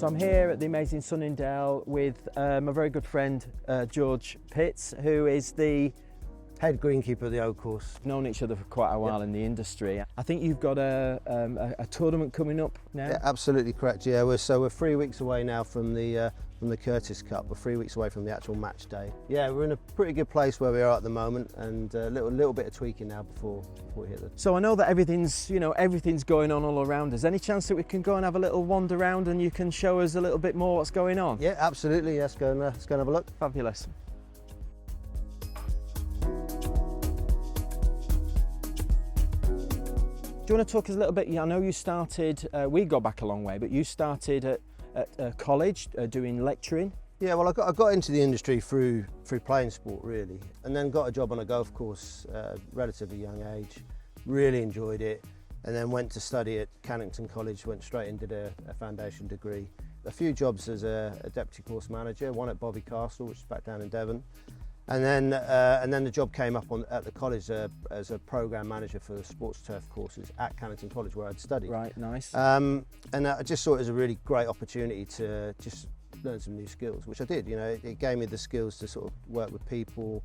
So I'm here at the amazing Sunningdale with my very good friend George Pitts, who is the head greenkeeper of the old course. We've known each other for quite a while in the industry. I think you've got a tournament coming up now. Yeah, absolutely correct. Yeah, we're 3 weeks away now from the Curtis Cup. We're 3 weeks away from the actual match day. Yeah, we're in a pretty good place where we are at the moment, and a little bit of tweaking now before we hit the. So I know that everything's going on all around us. Any chance that we can go and have a little wander around and you can show us a little bit more what's going on? Yeah, absolutely. Let's go and have a look. Fabulous. Do you want to talk us a little bit? I know you started, we go back a long way, but you started at college doing lecturing. Yeah, well, I got into the industry through playing sport, really, and then got a job on a golf course at a relatively young age. Really enjoyed it, and then went to study at Cannington College, went straight and did a foundation degree. A few jobs as a deputy course manager, one at Bobby Castle, which is back down in Devon. And then the job came up at the college as a program manager for the sports turf courses at Cannington College, where I'd studied. Right, nice. And I just saw it as a really great opportunity to just learn some new skills, which I did. You know, it gave me the skills to sort of work with people,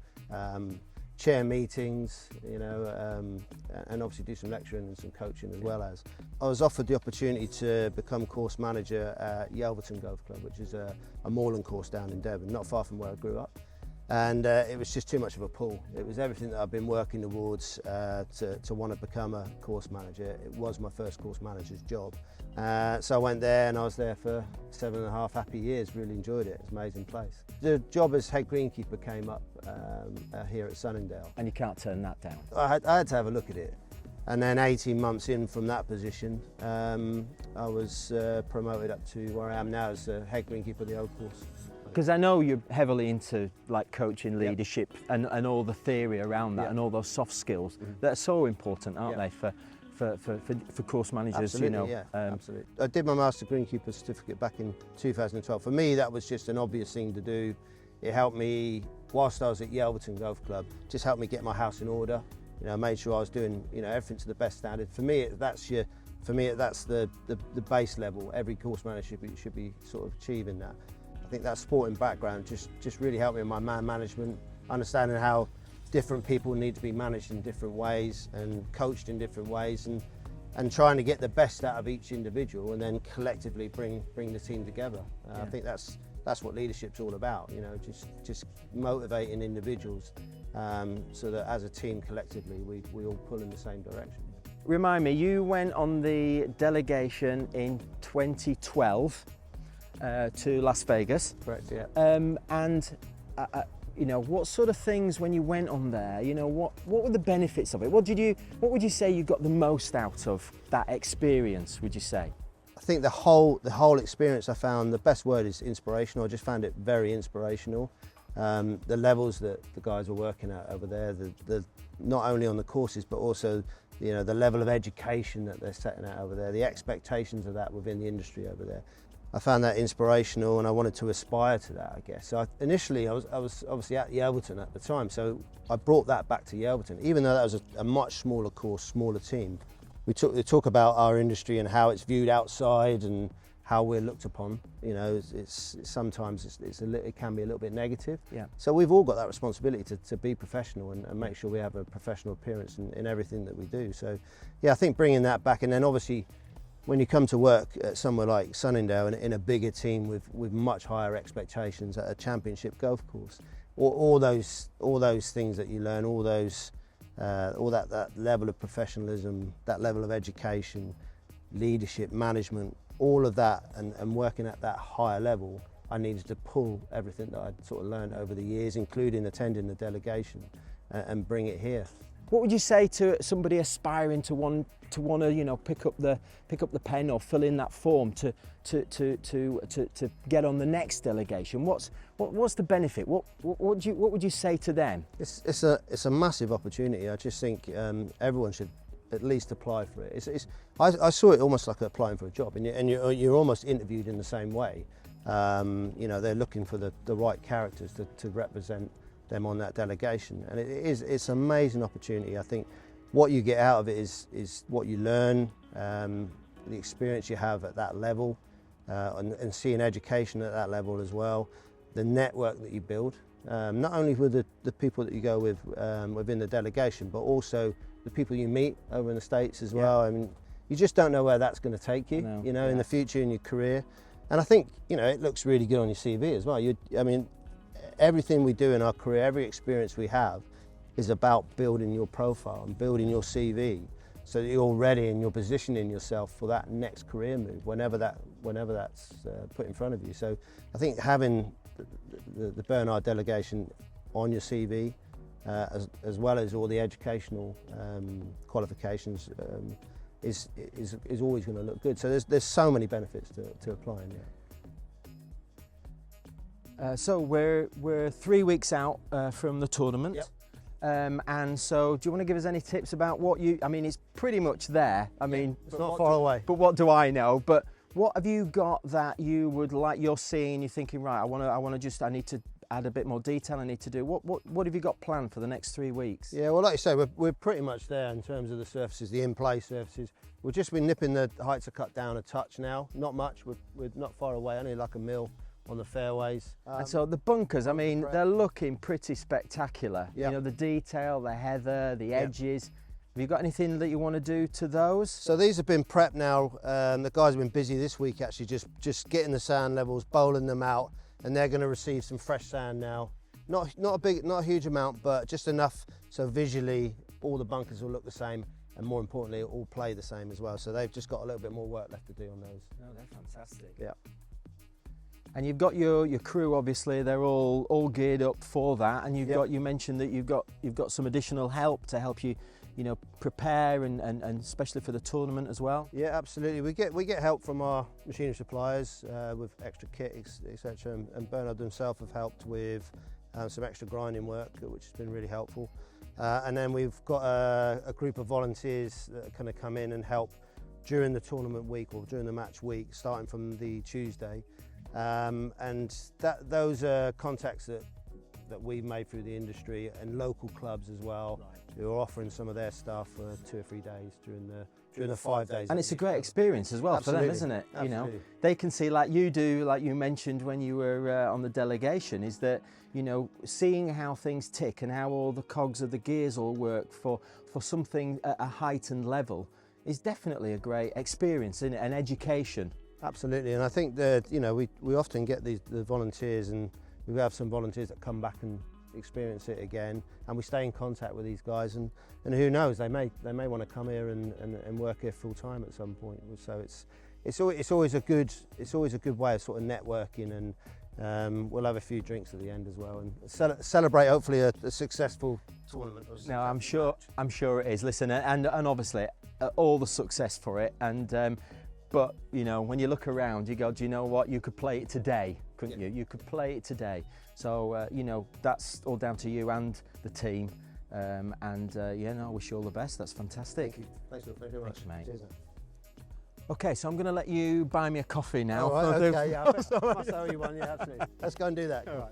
chair meetings, and obviously do some lecturing and some coaching as well as. I was offered the opportunity to become course manager at Yelverton Golf Club, which is a moorland course down in Devon, not far from where I grew up. And it was just too much of a pull. It was everything that I've been working towards to want to become a course manager. It was my first course manager's job. So I went there and I was there for 7.5 happy years, really enjoyed it. It's an amazing place. The job as head greenkeeper came up here at Sunningdale. And you can't turn that down. I had to have a look at it. And then 18 months in from that position, I was promoted up to where I am now as the head greenkeeper of the old course. Because I know you're heavily into like coaching, leadership, and all the theory around that, and all those soft skills that are so important, aren't they, for course managers? Absolutely, absolutely. I did my Master Greenkeeper certificate back in 2012. For me, that was just an obvious thing to do. It helped me, whilst I was at Yelverton Golf Club, just helped me get my house in order. You know, made sure I was doing everything to the best standard. For me, that's the base level. Every course manager should be sort of achieving that. I think that sporting background just really helped me in my man management, understanding how different people need to be managed in different ways and coached in different ways, and trying to get the best out of each individual and then collectively bring the team together. I think that's what leadership's all about. Just motivating individuals so that as a team collectively we all pull in the same direction. Remind me, you went on the delegation in 2012. To Las Vegas. Correct, yeah. What sort of things when you went on there? What were the benefits of it? What would you say you got the most out of that experience? Would you say? I think the whole experience, I found the best word is inspirational. I just found it very inspirational. The levels that the guys were working at over there, the not only on the courses but also the level of education that they're setting out over there, the expectations of that within the industry over there. I found that inspirational and I wanted to aspire to that, I guess. So initially I was obviously at Yelverton at the time, so I brought that back to Yelverton. Even though that was a much smaller course, smaller team, we talk about our industry and how it's viewed outside and how we're looked upon. Sometimes it can be a little bit negative. Yeah. So we've all got that responsibility to be professional and make sure we have a professional appearance in everything that we do. So yeah, I think bringing that back, and then obviously when you come to work at somewhere like Sunningdale in a bigger team with much higher expectations at a championship golf course, all those things that you learn, all that level of professionalism, that level of education, leadership, management, all of that, and working at that higher level, I needed to pull everything that I'd sort of learned over the years, including attending the delegation, and bring it here. What would you say to somebody aspiring to want to pick up the pen or fill in that form to get on the next delegation? What's the benefit? What would you say to them? It's a massive opportunity. I just think everyone should at least apply for it. I saw it almost like applying for a job, and you're almost interviewed in the same way. They're looking for the right characters to represent them on that delegation, and it's an amazing opportunity. I think what you get out of it is what you learn, the experience you have at that level, and seeing education at that level as well. The network that you build, not only with the people that you go with within the delegation, but also the people you meet over in the States as well. I mean, you just don't know where that's going to take you, you know, in the future in your career. And I think, you know, it looks really good on your CV as well. I mean, everything we do in our career, every experience we have, is about building your profile and building your CV, so that you're ready and you're positioning yourself for that next career move, whenever that's put in front of you. So I think having the Bernhard delegation on your CV, as well as all the educational qualifications, is always going to look good. So there's so many benefits to applying. So we're 3 weeks out from the tournament. Yep. And so, do you want to give us any tips about what I mean, it's pretty much there. I mean, it's not far away. But what do I know? But what have you got that you would like, you're seeing, you're thinking, right, I need to add a bit more detail, I need to do, what have you got planned for the next 3 weeks? Yeah, well, like you say, we're pretty much there in terms of the surfaces, the in-play surfaces. We've just been nipping the heights are cut down a touch now, not much, we're not far away, only like a mil on the fairways. And so the bunkers, I mean, they're looking pretty spectacular. Yep. You know, the detail, the heather, the edges. Have you got anything that you want to do to those? So these have been prepped now. The guys have been busy this week actually just getting the sand levels, bowling them out, and they're going to receive some fresh sand now. Not a huge amount, but just enough so visually all the bunkers will look the same, and more importantly, all play the same as well. So they've just got a little bit more work left to do on those. No, they're fantastic. Yeah. And you've got your crew, obviously, they're all geared up for that, and you mentioned that you've got some additional help to help you, you know, prepare and especially for the tournament as well. Yeah, absolutely. We get help from our machinery suppliers with extra kit, etc. And Bernhard himself have helped with some extra grinding work, which has been really helpful. And then we've got a group of volunteers that kind of come in and help during the tournament week or during the match week, starting from the Tuesday. And those are contacts that we've made through the industry and local clubs as well, who are offering some of their stuff for 2 or 3 days during the 5 days. And it's a great experience as well for them, isn't it? Absolutely. You know, they can see, like you do, like you mentioned when you were on the delegation, is that, you know, seeing how things tick and how all the cogs of the gears all work for something at a heightened level is definitely a great experience, isn't it? An education. Absolutely, and I think that, you know, we often get the volunteers, and we have some volunteers that come back and experience it again, and we stay in contact with these guys, and who knows, they may want to come here and work here full time at some point. So it's always a good way of sort of networking, and we'll have a few drinks at the end as well, and celebrate hopefully a successful tournament. No, I'm sure it is. Listen, and obviously all the success for it, and. But, you know, when you look around, you go, do you know what? You could play it today, couldn't you? You could play it today. So, you know, that's all down to you and the team. Yeah, no, I wish you all the best. That's fantastic. Thank you. Thanks very much. Thanks, mate. Cheers. Okay, so I'm going to let you buy me a coffee now. All right, okay, yeah. I must owe you one, yeah, absolutely. Let's go and do that. All right.